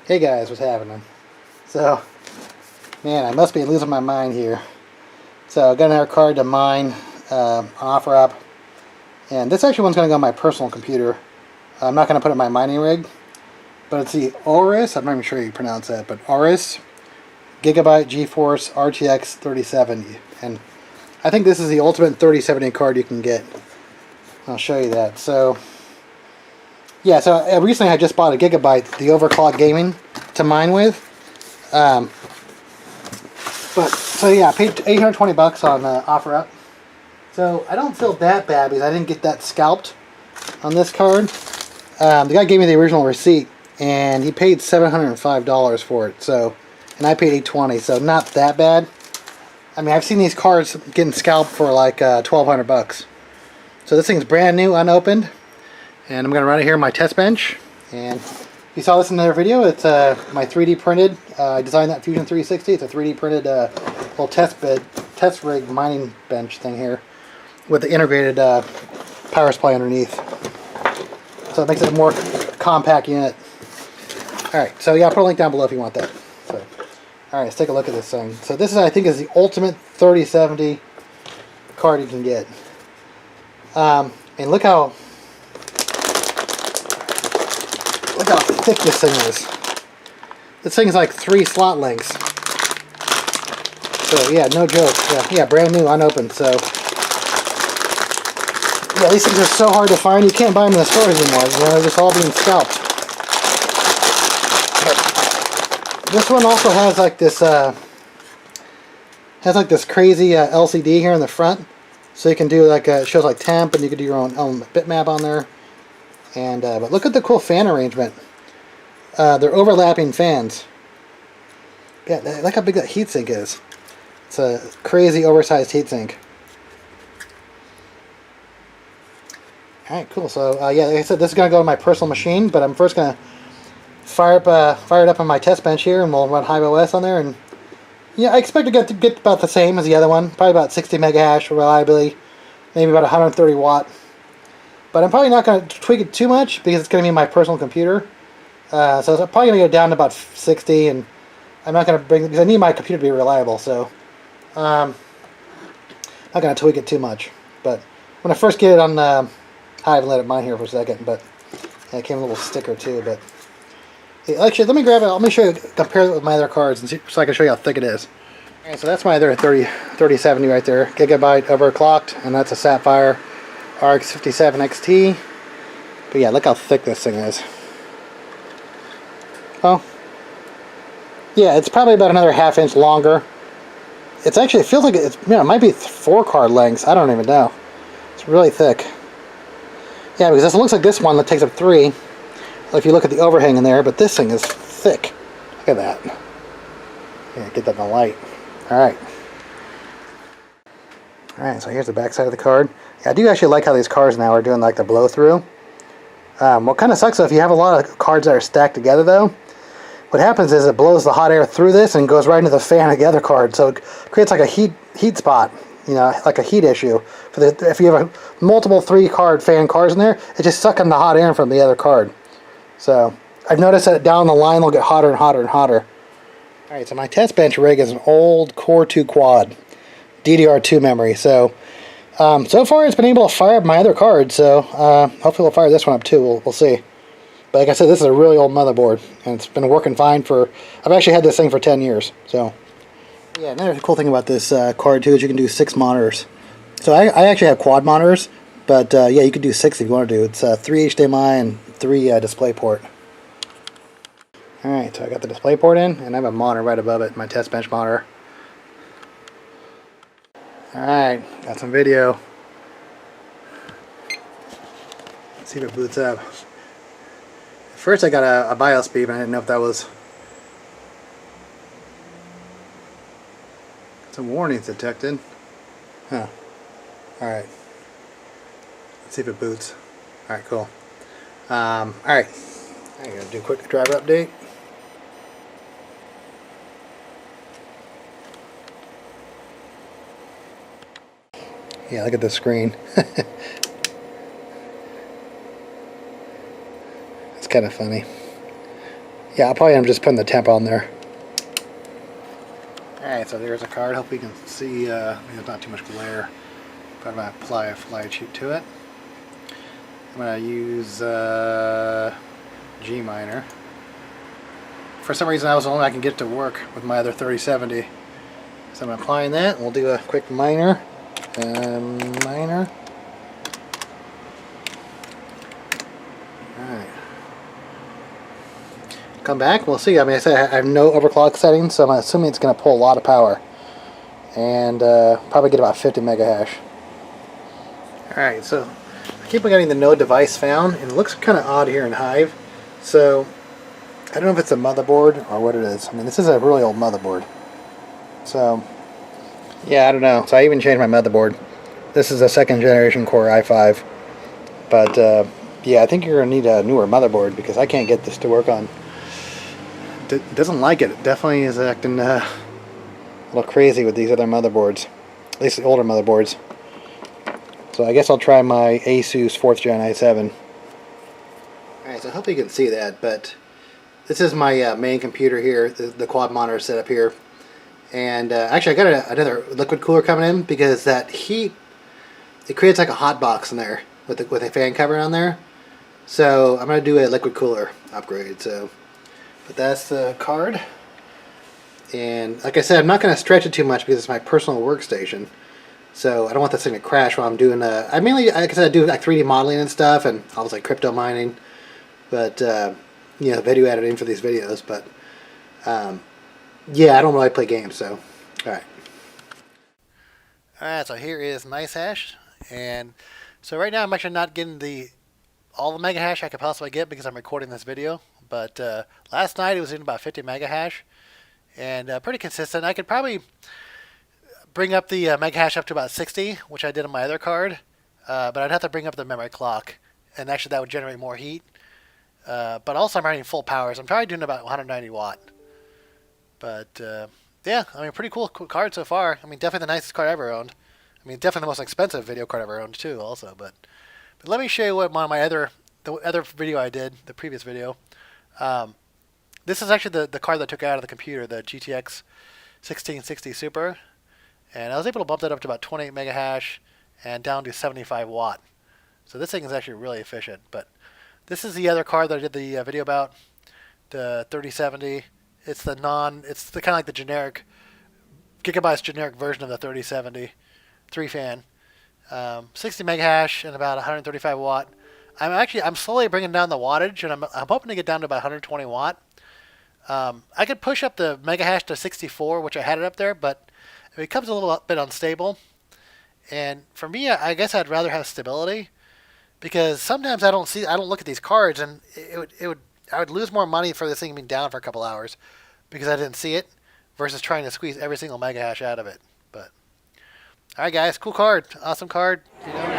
Hey guys, what's happening? So, man, I must be losing my mind here. So, I got another card to mine, offer up. And this actually one's going to go on my personal computer. I'm not going to put it in my mining rig. But it's the Aorus, I'm not even sure how you pronounce that, but Aorus Gigabyte GeForce RTX 3070. And I think this is the ultimate 3070 card you can get. I'll show you that. So, yeah, so recently I just bought a Gigabyte, the overclock gaming, to mine with. So yeah, I paid 820 bucks on OfferUp. So I don't feel that bad because I didn't get that scalped on this card. The guy gave me the original receipt and he paid $705 for it. So, and I paid 820, so not that bad. I mean, I've seen these cards getting scalped for like 1,200 bucks. So this thing's brand new, unopened. And I'm going to run it here on my test bench. And if you saw this in another video, it's my 3D printed. I designed that Fusion 360. It's a 3D printed little test rig mining bench thing here with the integrated power supply underneath. So it makes it a more compact unit. Alright, so yeah, I'll put a link down below if you want that. So, alright, let's take a look at this thing. So this is, I think, is the ultimate 3070 card you can get. And look how thick this thing is. This thing is like 3 slot lengths. So yeah, no joke. Yeah, brand new, unopened. So yeah, these things are so hard to find. You can't buy them in the stores anymore. You know, they're just all being scalped. But this one also has like this crazy LCD here in the front, so you can do like it shows like temp, and you can do your own bitmap on there. And but look at the cool fan arrangement. They're overlapping fans. Yeah, look how big that heatsink is. It's a crazy oversized heatsink. Alright, cool. So yeah, like I said, this is going to go to my personal machine, but I'm first going to fire it up on my test bench here, and we'll run HiveOS on there. And yeah, I expect to get about the same as the other one. Probably about 60 mega hash reliability, maybe about 130 watt. But I'm probably not going to tweak it too much because it's going to be my personal computer. So it's probably going to go down to about 60, and I'm not going to because I need my computer to be reliable, so not going to tweak it too much. But when I first get it on Hive, let it mine here for a second, but yeah, it came with a little sticker too. But yeah, actually, let me grab it. Let me show you, compare it with my other cards, and see, so I can show you how thick it is. Alright, so that's my other 3070 right there, Gigabyte overclocked, and that's a Sapphire RX 57 XT. But yeah, look how thick this thing is. Oh, yeah, it's probably about another ½ inch longer. It's actually, it feels like it's, you know, it might be 4 card lengths. I don't even know. It's really thick. Yeah, because this looks like this one that takes up 3. If you look at the overhang in there, but this thing is thick. Look at that. Yeah, get that in the light. Alright. Alright, so here's the back side of the card. Yeah, I do actually like how these cards now are doing like the blow through. What kind of sucks though, if you have a lot of cards that are stacked together though, what happens is it blows the hot air through this and goes right into the fan of the other card, so it creates like a heat spot, you know, like a heat issue. If you have multiple 3-card fan cards in there, it's just sucking the hot air from the other card. So I've noticed that down the line will get hotter and hotter and hotter. Alright, so my test bench rig is an old Core 2 quad, DDR2 memory. So so far it's been able to fire up my other cards, so hopefully we'll fire this one up too. We'll see. But like I said, this is a really old motherboard, and it's been working fine for, I've actually had this thing for 10 years. So yeah, another cool thing about this card too is you can do 6 monitors. So I actually have quad monitors, but yeah, you can do 6 if you want to do. It's 3 HDMI and 3 DisplayPort. Alright, so I got the DisplayPort in, and I have a monitor right above it, my test bench monitor. Alright, got some video. Let's see if it boots up. First I got a BIOS beep, and I didn't know if that was... Some warnings detected. Huh. Alright. Let's see if it boots. Alright, cool. Alright. I'm going to do a quick driver update. Yeah, look at the screen. It's kind of funny. Yeah, I'll probably end up just putting the temp on there. Alright, so there's a card. Hopefully you can see there's not too much glare. But I'm going to apply a fly sheet to it. I'm going to use G miner. For some reason, that was the only way I can get it to work with my other 3070. So I'm applying that, and we'll do a quick miner. Miner. Alright. Come back, we'll see. I mean, I said I have no overclock settings, so I'm assuming it's going to pull a lot of power. And probably get about 50 mega hash. Alright, so I keep on getting the no device found, and it looks kind of odd here in Hive. So I don't know if it's a motherboard or what it is. I mean, this is a really old motherboard. So, yeah, I don't know. So I even changed my motherboard. This is a second generation Core i5. But, yeah, I think you're going to need a newer motherboard because I can't get this to work on. It doesn't like it. It definitely is acting a little crazy with these other motherboards. At least the older motherboards. So I guess I'll try my Asus 4th Gen i7. Alright, so I hope you can see that, but this is my main computer here, the quad monitor setup here. And actually I got another liquid cooler coming in because that heat, it creates like a hot box in there with a fan cover on there. So I'm going to do a liquid cooler upgrade. So, but that's the card. And like I said, I'm not going to stretch it too much because it's my personal workstation. So I don't want this thing to crash while I'm doing I mainly, like I said, I do like 3D modeling and stuff, and I was like crypto mining, but you know, video editing for these videos. But yeah, I don't really play games. So all right, so here is nice hash, and so right now I'm actually not getting all the mega hash I could possibly get because I'm recording this video. But last night it was in about 50 mega hash, and pretty consistent. I could probably bring up the mega hash up to about 60, which I did on my other card, but I'd have to bring up the memory clock, and actually that would generate more heat. But also I'm running full powers. I'm probably doing about 190 watt. But yeah, I mean, pretty cool card so far. I mean, definitely the nicest card I ever owned. I mean, definitely the most expensive video card I ever owned too, also. But let me show you what the other video I did, the previous video. This is actually the card that I took out of the computer, the GTX 1660 Super. And I was able to bump that up to about 28 mega hash and down to 75 watt. So this thing is actually really efficient. But this is the other card that I did the video about, the 3070. It's the kind of like the generic, Gigabyte's generic version of the 3070, 3-fan, 60 mega hash and about 135 watt. I'm slowly bringing down the wattage, and I'm hoping to get down to about 120 watt. I could push up the mega hash to 64, which I had it up there, but it becomes a little bit unstable. And for me, I guess I'd rather have stability, because sometimes I don't look at these cards, and I would lose more money for this thing being down for a couple hours because I didn't see it versus trying to squeeze every single mega hash out of it. But all right, guys, cool card, awesome card. You know.